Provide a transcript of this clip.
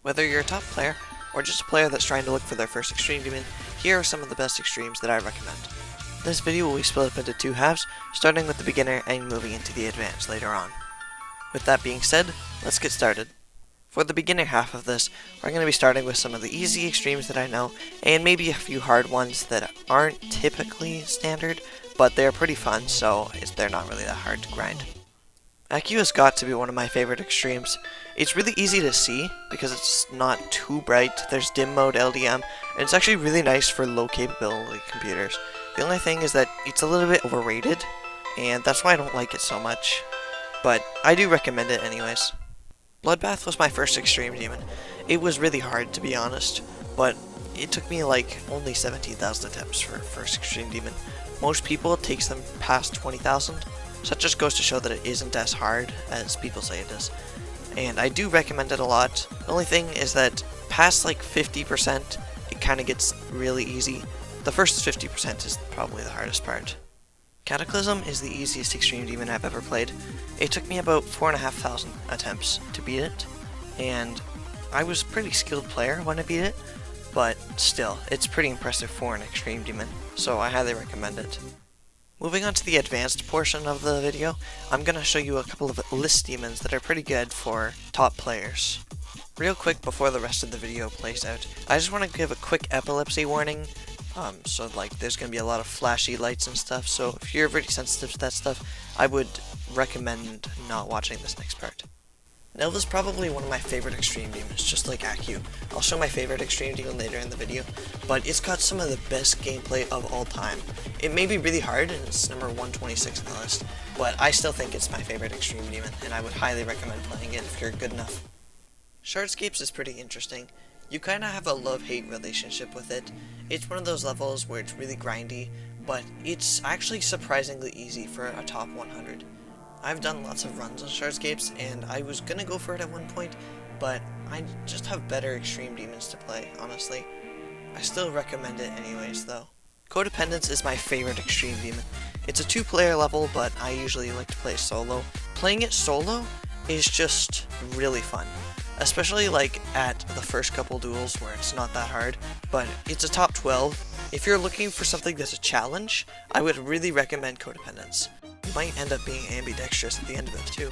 Whether you're a top player, or just a player that's trying to look for their first Extreme Demon, here are some of the best extremes that I recommend. This video will be split up into two halves, starting with the beginner and moving into the advanced later on. With that being said, let's get started. For the beginner half of this, we're going to be starting with some of the easy extremes that I know, and maybe a few hard ones that aren't typically standard, but they're pretty fun, so they're not really that hard to grind. Accu has got to be one of my favorite extremes. It's really easy to see because it's not too bright, there's dim mode LDM, and it's actually really nice for low capability computers. The only thing is that it's a little bit overrated, and that's why I don't like it so much, but I do recommend it anyways. Bloodbath was my first Extreme Demon. It was really hard, to be honest, but it took me like only 17,000 attempts for first Extreme Demon. Most people it takes them past 20,000, so that just goes to show that it isn't as hard as people say it is. And I do recommend it a lot. The only thing is that past like 50%, it kind of gets really easy. The first 50% is probably the hardest part. Cataclysm is the easiest Extreme Demon I've ever played. It took me about 4,500 attempts to beat it, and I was a pretty skilled player when I beat it, but still, it's pretty impressive for an Extreme Demon, so I highly recommend it. Moving on to the advanced portion of the video, I'm going to show you a couple of list demons that are pretty good for top players. Real quick before the rest of the video plays out, I just want to give a quick epilepsy warning. So like there's going to be a lot of flashy lights and stuff, so if you're really sensitive to that stuff, I would recommend not watching this next part. Nelva's probably one of my favorite Extreme Demons, just like Accu. I'll show my favorite Extreme Demon later in the video, but it's got some of the best gameplay of all time. It may be really hard, and it's number 126 on the list, but I still think it's my favorite Extreme Demon, and I would highly recommend playing it if you're good enough. Shardscapes is pretty interesting. You kind of have a love-hate relationship with it. It's one of those levels where it's really grindy, but it's actually surprisingly easy for a top 100. I've done lots of runs on Shardscapes, and I was gonna go for it at one point, but I just have better Extreme Demons to play, honestly. I still recommend it anyways, though. Codependence is my favorite Extreme Demon. It's a two-player level, but I usually like to play solo. Playing it solo is just really fun, especially like at the first couple duels where it's not that hard, but it's a top 12. If you're looking for something that's a challenge, I would really recommend Codependence. You might end up being ambidextrous at the end of it too.